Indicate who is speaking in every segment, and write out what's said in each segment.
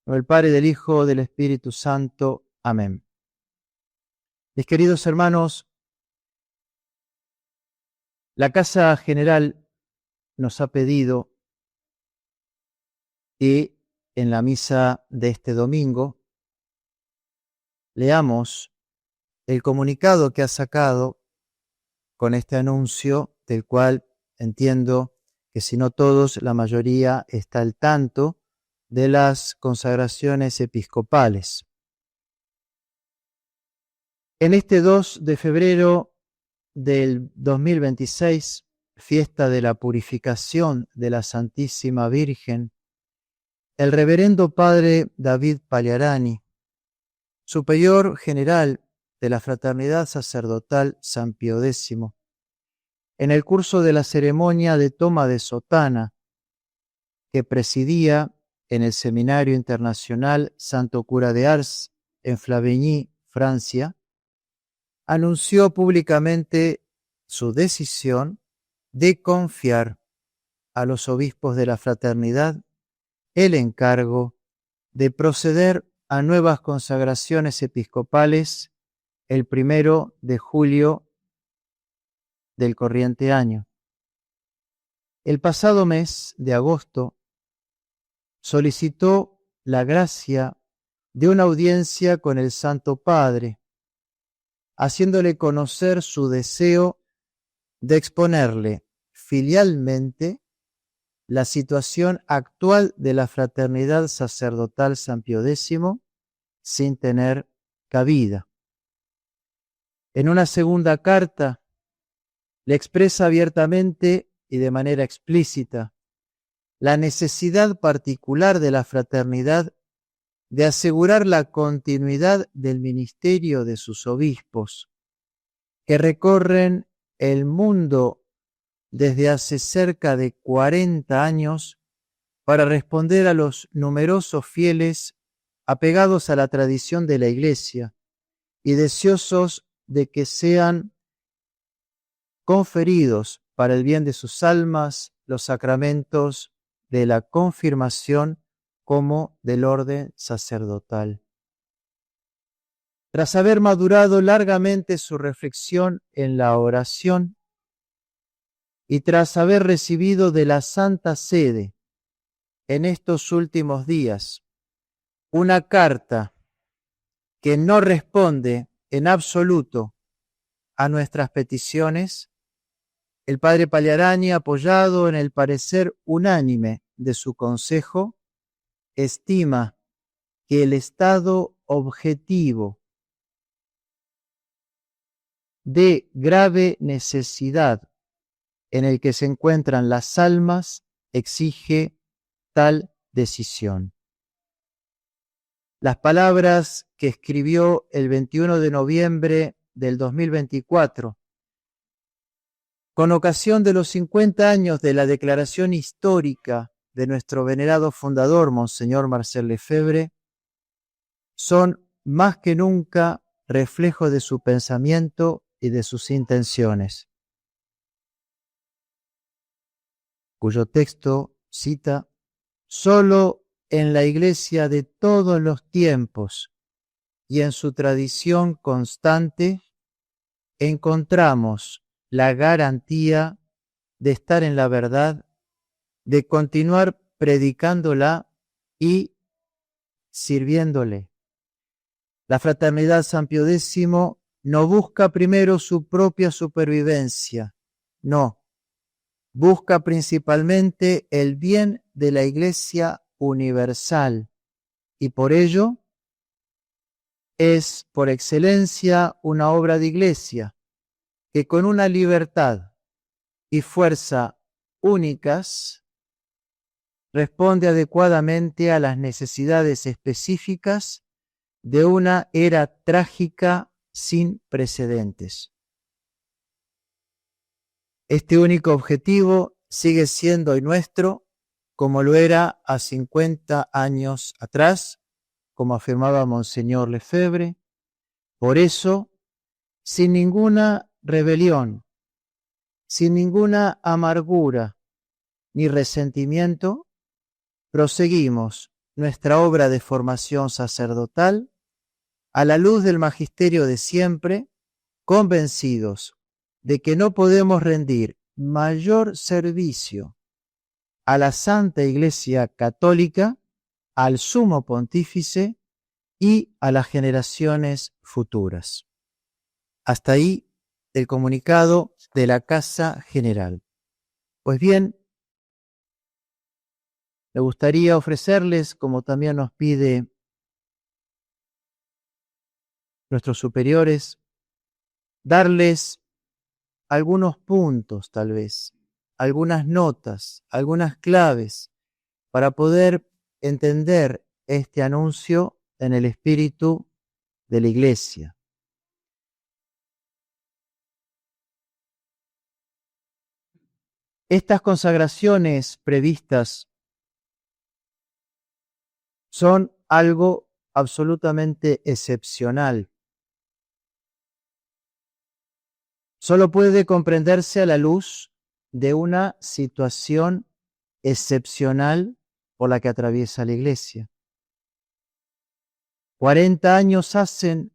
Speaker 1: Del Padre, del Hijo, del Espíritu Santo. Amén. Mis queridos hermanos, la Casa General nos ha pedido que en la misa de este domingo leamos el comunicado que ha sacado con este anuncio, del cual entiendo que si no todos, la mayoría está al tanto de las consagraciones episcopales. En este 2 de febrero del 2026, fiesta de la purificación de la Santísima Virgen, el reverendo padre David Pagliarani, superior general de la Fraternidad Sacerdotal San Pío X, en el curso de la ceremonia de toma de sotana que presidía en el Seminario Internacional Santo Cura de Ars en Flavigny, Francia, anunció públicamente su decisión de confiar a los obispos de la fraternidad el encargo de proceder a nuevas consagraciones episcopales el 1 de julio del corriente año. El pasado mes de agosto solicitó la gracia de una audiencia con el Santo Padre, haciéndole conocer su deseo de exponerle filialmente la situación actual de la Fraternidad Sacerdotal San Pío X sin tener cabida. En una segunda carta le expresa abiertamente y de manera explícita la necesidad particular de la fraternidad de asegurar la continuidad del ministerio de sus obispos, que recorren el mundo desde hace cerca de 40 años para responder a los numerosos fieles apegados a la tradición de la Iglesia y deseosos de que sean conferidos para el bien de sus almas los sacramentos de la confirmación como del orden sacerdotal. Tras haber madurado largamente su reflexión en la oración y tras haber recibido de la Santa Sede en estos últimos días una carta que no responde en absoluto a nuestras peticiones, el padre Pagliarani, apoyado en el parecer unánime de su consejo, estima que el estado objetivo de grave necesidad en el que se encuentran las almas exige tal decisión. Las palabras que escribió el 21 de noviembre del 2024, con ocasión de los 50 años de la declaración histórica de nuestro venerado fundador, Monseñor Marcel Lefebvre, son más que nunca reflejo de su pensamiento y de sus intenciones, cuyo texto cita: «Solo en la Iglesia de todos los tiempos y en su tradición constante encontramos la garantía de estar en la verdad, de continuar predicándola y sirviéndole. La Fraternidad San Pío X no busca primero su propia supervivencia, no, busca principalmente el bien de la Iglesia universal y por ello es por excelencia una obra de Iglesia que con una libertad y fuerza únicas responde adecuadamente a las necesidades específicas de una era trágica sin precedentes. Este único objetivo sigue siendo hoy nuestro, como lo era a 50 años atrás, como afirmaba Monseñor Lefebvre. Por eso, sin ninguna rebelión, sin ninguna amargura ni resentimiento, proseguimos nuestra obra de formación sacerdotal a la luz del magisterio de siempre, convencidos de que no podemos rendir mayor servicio a la Santa Iglesia Católica, al Sumo Pontífice y a las generaciones futuras. Hasta ahí el comunicado de la Casa General. Pues bien, me gustaría ofrecerles, como también nos pide nuestros superiores, darles algunos puntos tal vez, algunas notas, algunas claves para poder entender este anuncio en el espíritu de la Iglesia. Estas consagraciones previstas son algo absolutamente excepcional. Solo puede comprenderse a la luz de una situación excepcional por la que atraviesa la Iglesia. 40 años hacen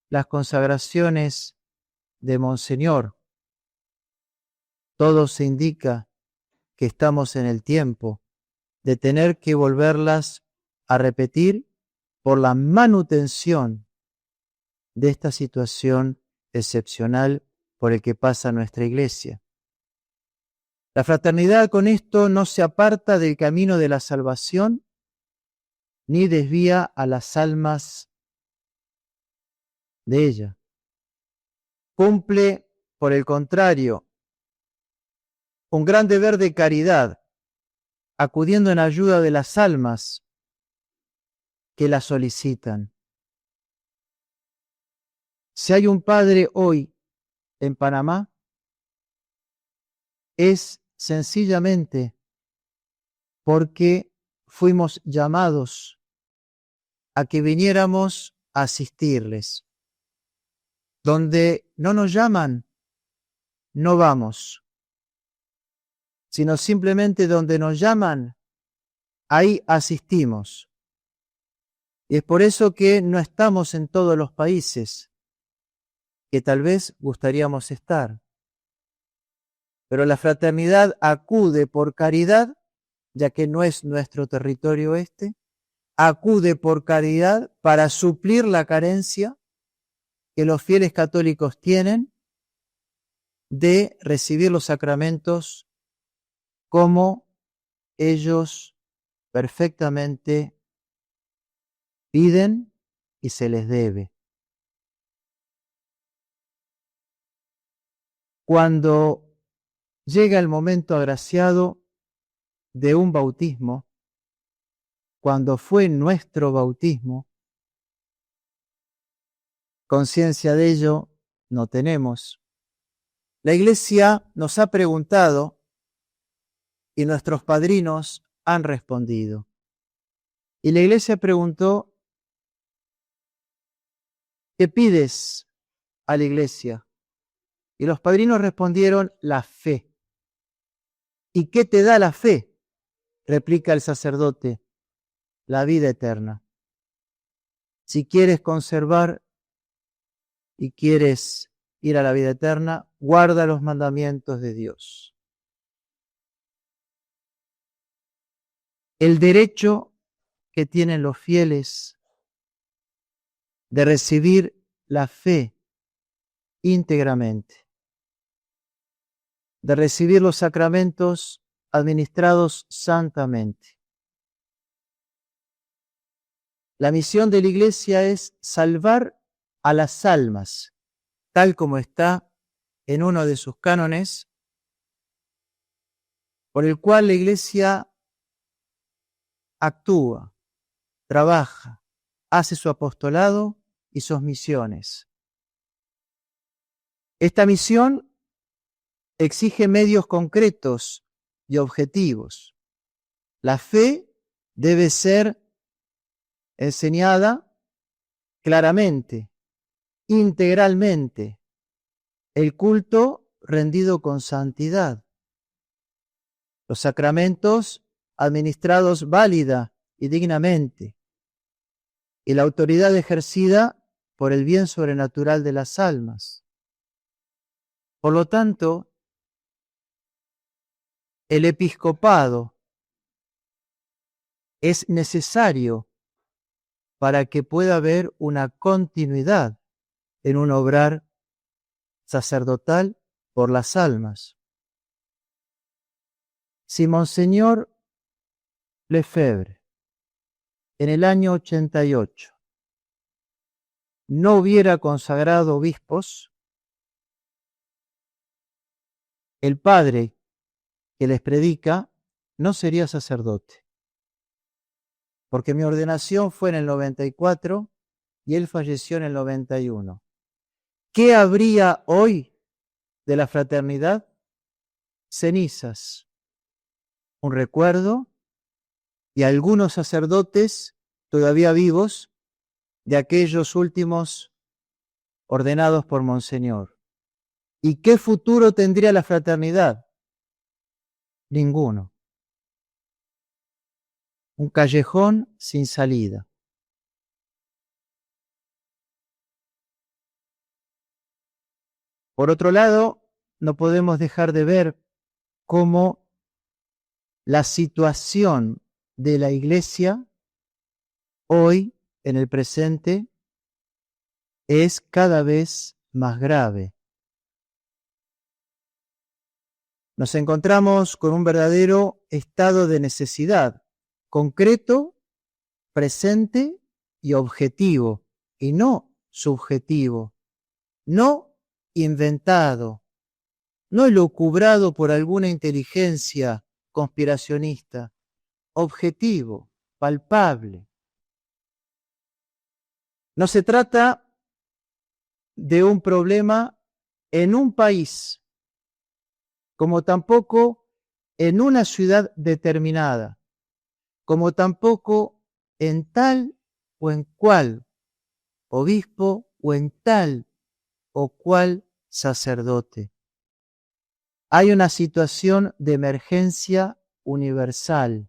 Speaker 1: las consagraciones de Monseñor. Todo se indica que estamos en el tiempo de tener que volverlas a repetir por la manutención de esta situación excepcional por el que pasa nuestra Iglesia. La fraternidad con esto no se aparta del camino de la salvación ni desvía a las almas de ella. Cumple, por el contrario, un gran deber de caridad, acudiendo en ayuda de las almas que la solicitan. Si hay un padre hoy en Panamá, es sencillamente porque fuimos llamados a que viniéramos a asistirles. Donde no nos llaman, no vamos, sino simplemente donde nos llaman, ahí asistimos. Y es por eso que no estamos en todos los países que tal vez gustaríamos estar. Pero la fraternidad acude por caridad, ya que no es nuestro territorio este, acude por caridad para suplir la carencia que los fieles católicos tienen de recibir los sacramentos como ellos perfectamente piden y se les debe. Cuando llega el momento agraciado de un bautismo, cuando fue nuestro bautismo, conciencia de ello no tenemos. La Iglesia nos ha preguntado y nuestros padrinos han respondido. Y la Iglesia preguntó, ¿qué pides a la Iglesia? Y los padrinos respondieron, la fe. ¿Y qué te da la fe? Replica el sacerdote, la vida eterna. Si quieres conservar y quieres ir a la vida eterna, guarda los mandamientos de Dios. El derecho que tienen los fieles de recibir la fe íntegramente, de recibir los sacramentos administrados santamente. La misión de la Iglesia es salvar a las almas, tal como está en uno de sus cánones, por el cual la Iglesia actúa, trabaja, hace su apostolado y sus misiones. Esta misión exige medios concretos y objetivos. La fe debe ser enseñada claramente, integralmente. El culto rendido con santidad. Los sacramentos administrados válida y dignamente, y la autoridad ejercida por el bien sobrenatural de las almas. Por lo tanto, el episcopado es necesario para que pueda haber una continuidad en un obrar sacerdotal por las almas. Si Monseñor Lefebvre, en el año 88, no hubiera consagrado obispos, el padre que les predica no sería sacerdote, porque mi ordenación fue en el 94 y él falleció en el 91. ¿Qué habría hoy de la fraternidad? Cenizas, un recuerdo y algunos sacerdotes todavía vivos de aquellos últimos ordenados por Monseñor. ¿Y qué futuro tendría la fraternidad? Ninguno. Un callejón sin salida. Por otro lado, no podemos dejar de ver cómo la situación de la Iglesia hoy, en el presente, es cada vez más grave. Nos encontramos con un verdadero estado de necesidad, concreto, presente y objetivo, y no subjetivo, no inventado, no elucubrado por alguna inteligencia conspiracionista, objetivo, palpable. No se trata de un problema en un país, como tampoco en una ciudad determinada, como tampoco en tal o en cual obispo o en tal o cual sacerdote. Hay una situación de emergencia universal.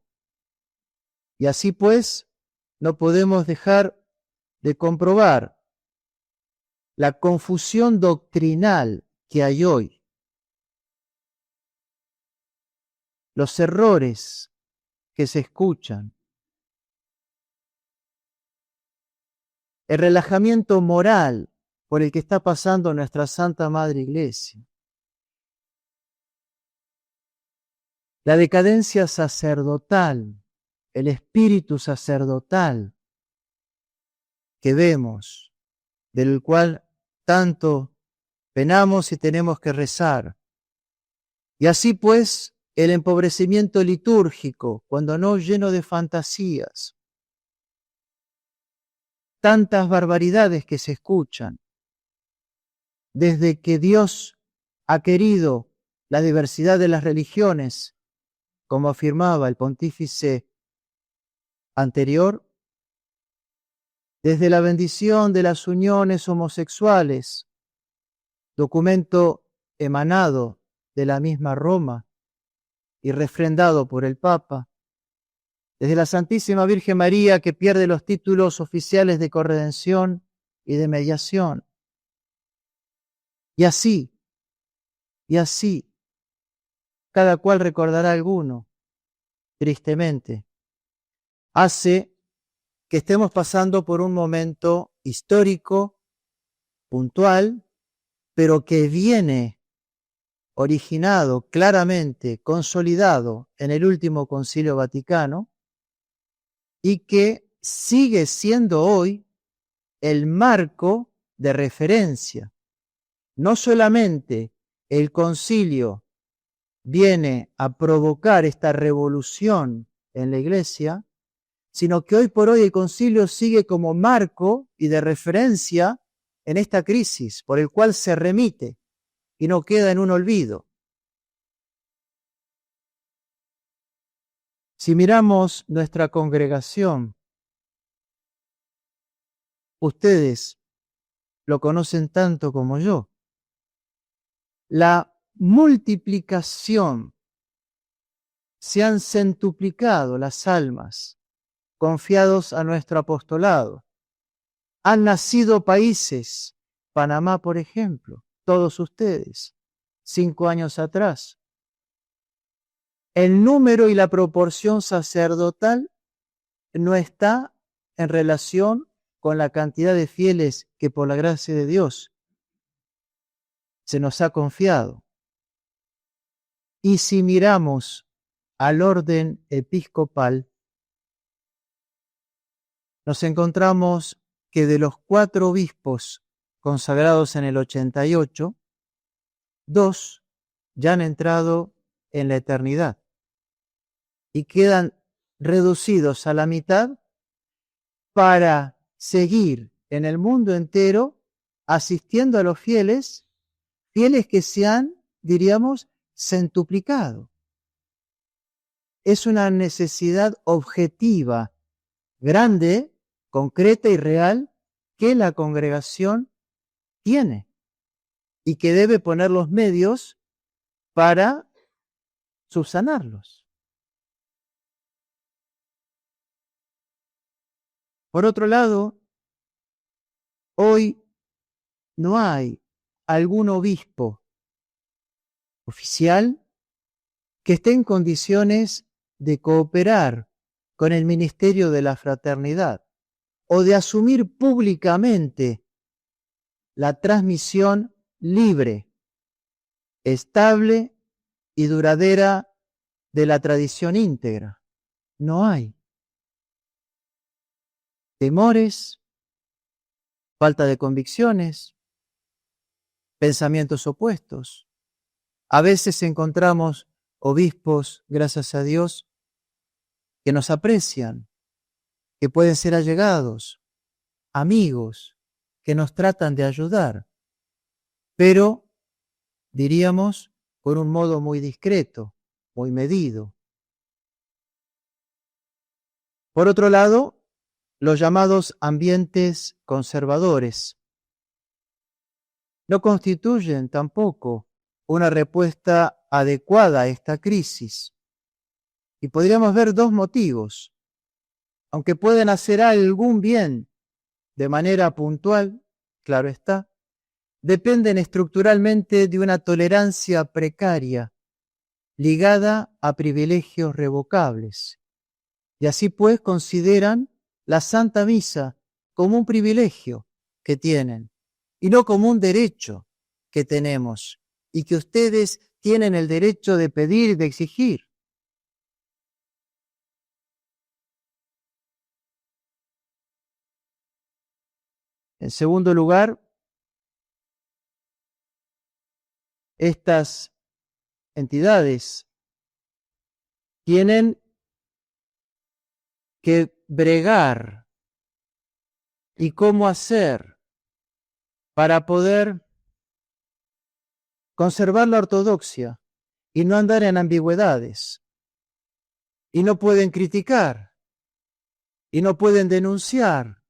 Speaker 1: Y así pues, no podemos dejar de comprobar la confusión doctrinal que hay hoy, los errores que se escuchan, el relajamiento moral por el que está pasando nuestra Santa Madre Iglesia, la decadencia sacerdotal, el espíritu sacerdotal que vemos, del cual tanto penamos y tenemos que rezar. Y así pues, el empobrecimiento litúrgico, cuando no lleno de fantasías, tantas barbaridades que se escuchan, desde que Dios ha querido la diversidad de las religiones, como afirmaba el pontífice anterior, desde la bendición de las uniones homosexuales, documento emanado de la misma Roma y refrendado por el Papa, desde la Santísima Virgen María que pierde los títulos oficiales de corredención y de mediación. Y así, cada cual recordará alguno, tristemente, hace que estemos pasando por un momento histórico, puntual, pero que viene originado claramente, consolidado en el último Concilio Vaticano y que sigue siendo hoy el marco de referencia. No solamente el concilio viene a provocar esta revolución en la Iglesia, sino que hoy por hoy el concilio sigue como marco y de referencia en esta crisis, por el cual se remite y no queda en un olvido. Si miramos nuestra congregación, ustedes lo conocen tanto como yo, la multiplicación, se han centuplicado las almas confiados a nuestro apostolado. Han nacido países, Panamá, por ejemplo, todos ustedes, 5 años atrás. El número y la proporción sacerdotal no está en relación con la cantidad de fieles que por la gracia de Dios se nos ha confiado. Y si miramos al orden episcopal, nos encontramos que de los 4 obispos consagrados en el 88, 2 ya han entrado en la eternidad y quedan reducidos a la mitad para seguir en el mundo entero asistiendo a los fieles que se han, diríamos, centuplicado. Es una necesidad objetiva, grande, concreta y real que la congregación tiene y que debe poner los medios para subsanarlos. Por otro lado, hoy no hay algún obispo oficial que esté en condiciones de cooperar con el ministerio de la fraternidad o de asumir públicamente la transmisión libre, estable y duradera de la tradición íntegra. No hay. Temores, falta de convicciones, pensamientos opuestos. A veces encontramos obispos, gracias a Dios, que nos aprecian, que pueden ser allegados, amigos, que nos tratan de ayudar, pero, diríamos, con un modo muy discreto, muy medido. Por otro lado, los llamados ambientes conservadores no constituyen tampoco una respuesta adecuada a esta crisis. Y podríamos ver 2 motivos. Aunque pueden hacer algún bien de manera puntual, claro está, dependen estructuralmente de una tolerancia precaria ligada a privilegios revocables. Y así pues consideran la Santa Misa como un privilegio que tienen y no como un derecho que tenemos y que ustedes tienen el derecho de pedir y de exigir. En segundo lugar, estas entidades tienen que bregar y cómo hacer para poder conservar la ortodoxia y no andar en ambigüedades. Y no pueden criticar, y no pueden denunciar,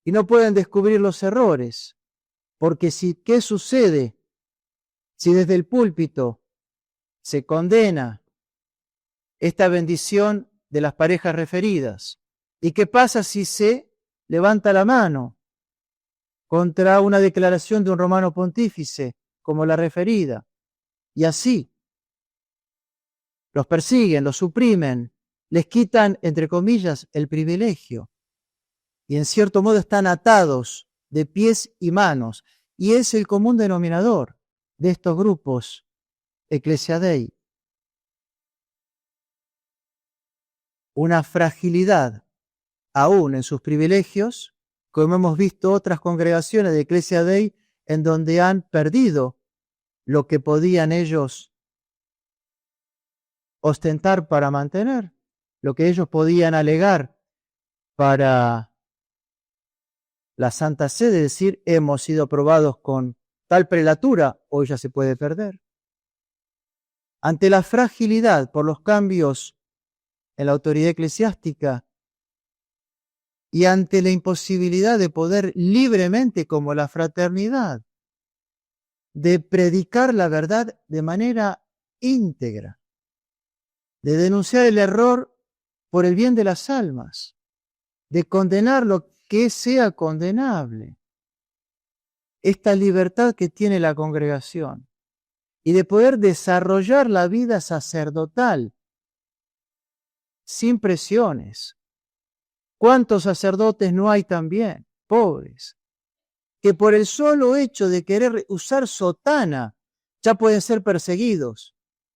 Speaker 1: y no pueden descubrir los errores, porque ¿qué sucede si desde el púlpito se condena esta bendición de las parejas referidas? ¿Y qué pasa si se levanta la mano contra una declaración de un romano pontífice como la referida? Y así los persiguen, los suprimen, les quitan, entre comillas, el privilegio. Y en cierto modo están atados de pies y manos. Y es el común denominador de estos grupos Ecclesiadei. Una fragilidad aún en sus privilegios, como hemos visto otras congregaciones de Ecclesiadei en donde han perdido lo que podían ellos ostentar para mantener, lo que ellos podían alegar para la Santa Sede, decir, hemos sido probados con tal prelatura, hoy ya se puede perder. Ante la fragilidad por los cambios en la autoridad eclesiástica y ante la imposibilidad de poder libremente, como la fraternidad, de predicar la verdad de manera íntegra, de denunciar el error por el bien de las almas, de condenar lo que sea condenable. Esta libertad que tiene la congregación y de poder desarrollar la vida sacerdotal sin presiones. ¿Cuántos sacerdotes no hay también, pobres, que por el solo hecho de querer usar sotana ya pueden ser perseguidos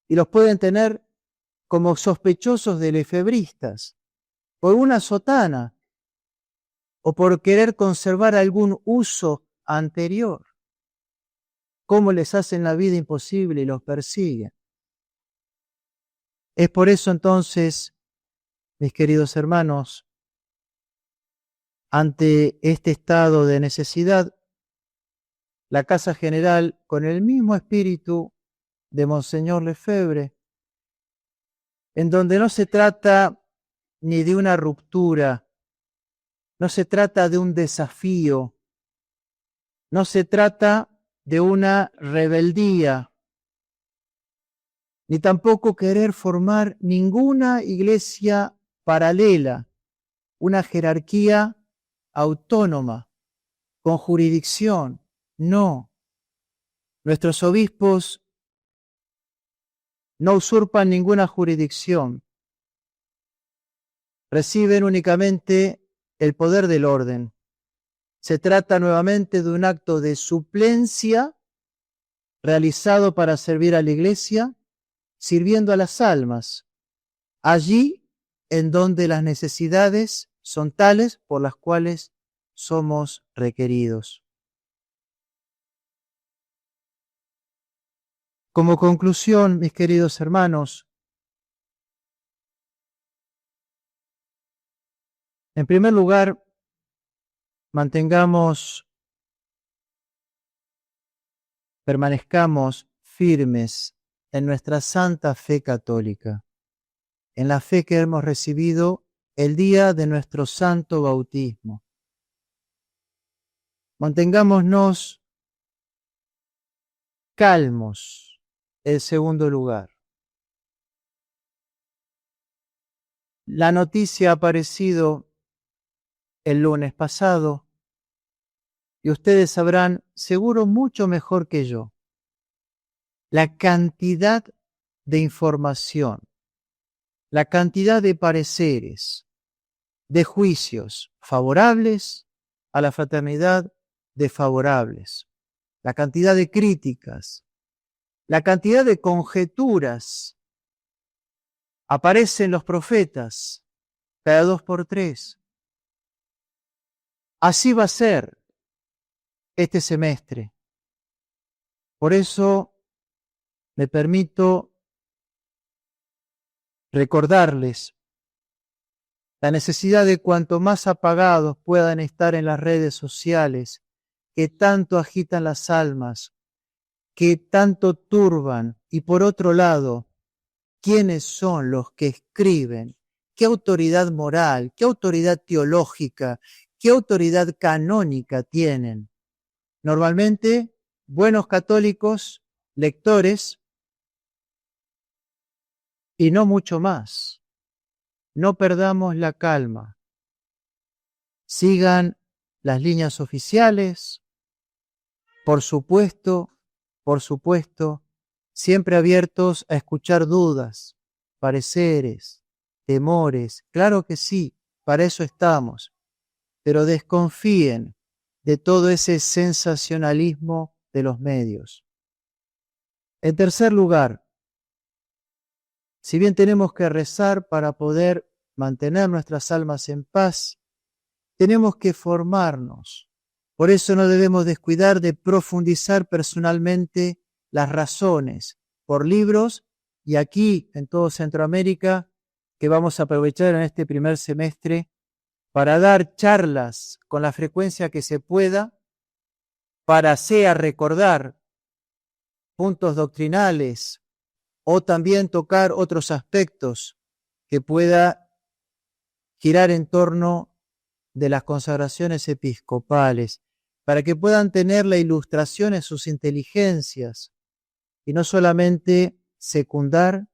Speaker 1: y los pueden tener como sospechosos de lefebristas por una sotana o por querer conservar algún uso anterior? ¿Cómo les hacen la vida imposible y los persiguen? Es por eso entonces, mis queridos hermanos, ante este estado de necesidad, la Casa General, con el mismo espíritu de Monseñor Lefebvre, en donde no se trata ni de una ruptura, no se trata de un desafío, no se trata de una rebeldía, ni tampoco querer formar ninguna iglesia paralela, una jerarquía autónoma, con jurisdicción. No. Nuestros obispos no usurpan ninguna jurisdicción. Reciben únicamente el poder del orden. Se trata nuevamente de un acto de suplencia realizado para servir a la iglesia, sirviendo a las almas, allí en donde las necesidades son tales por las cuales somos requeridos. Como conclusión, mis queridos hermanos, en primer lugar, permanezcamos firmes en nuestra santa fe católica, en la fe que hemos recibido el día de nuestro santo bautismo. Mantengámonos calmos, en segundo lugar. La noticia ha aparecido el lunes pasado y ustedes sabrán, seguro mucho mejor que yo, la cantidad de información, la cantidad de pareceres, de juicios favorables a la fraternidad, desfavorables, la cantidad de críticas, la cantidad de conjeturas. Aparecen los profetas cada 2 por 3. Así va a ser este semestre. Por eso me permito recordarles la necesidad de cuanto más apagados puedan estar en las redes sociales que tanto agitan las almas, que tanto turban, y por otro lado, ¿quiénes son los que escriben? ¿Qué autoridad moral, qué autoridad teológica, qué autoridad canónica tienen? Normalmente, buenos católicos, lectores, y no mucho más. No perdamos la calma. Sigan las líneas oficiales, por supuesto, siempre abiertos a escuchar dudas, pareceres, temores. Claro que sí, para eso estamos. Pero desconfíen de todo ese sensacionalismo de los medios. En tercer lugar, si bien tenemos que rezar para poder mantener nuestras almas en paz, tenemos que formarnos. Por eso no debemos descuidar de profundizar personalmente las razones por libros, y aquí en todo Centroamérica, que vamos a aprovechar en este primer semestre para dar charlas con la frecuencia que se pueda, para sea recordar puntos doctrinales o también tocar otros aspectos que pueda girar en torno de las consagraciones episcopales, para que puedan tener la ilustración en sus inteligencias y no solamente secundar,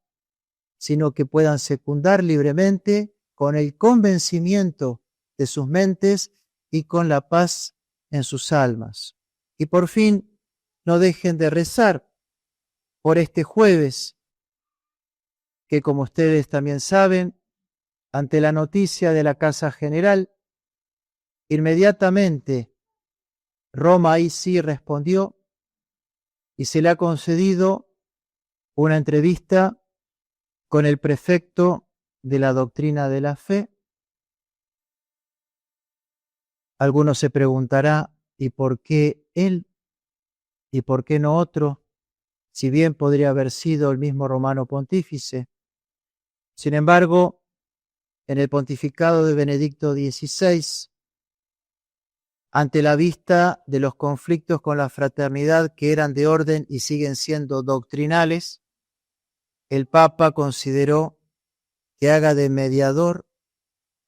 Speaker 1: sino que puedan secundar libremente con el convencimiento de sus mentes y con la paz en sus almas. Y por fin, no dejen de rezar por este jueves, que como ustedes también saben, ante la noticia de la Casa General, inmediatamente Roma ahí sí respondió y se le ha concedido una entrevista con el prefecto de la doctrina de la fe. Algunos se preguntará, ¿y por qué él? ¿Y por qué no otro? Si bien podría haber sido el mismo romano pontífice. Sin embargo, en el pontificado de Benedicto XVI, ante la vista de los conflictos con la fraternidad que eran de orden y siguen siendo doctrinales, el Papa consideró que haga de mediador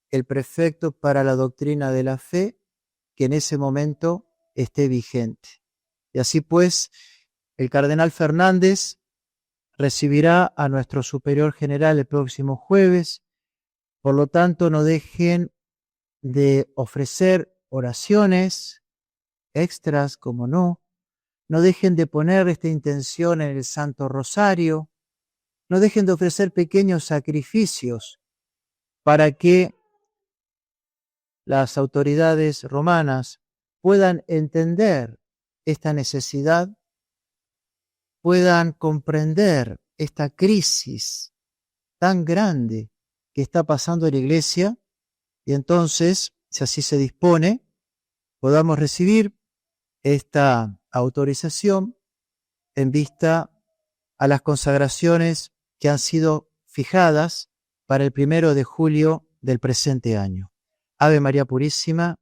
Speaker 1: el prefecto para la doctrina de la fe que en ese momento esté vigente. Y así pues, el cardenal Fernández recibirá a nuestro superior general el próximo jueves. Por lo tanto, no dejen de ofrecer oraciones extras, como no dejen de poner esta intención en el Santo Rosario, no dejen de ofrecer pequeños sacrificios para que las autoridades romanas puedan entender esta necesidad, puedan comprender esta crisis tan grande que está pasando en la Iglesia, y entonces, si así se dispone, podamos recibir esta autorización en vista a las consagraciones que han sido fijadas para el 1 de julio del presente año. Ave María Purísima,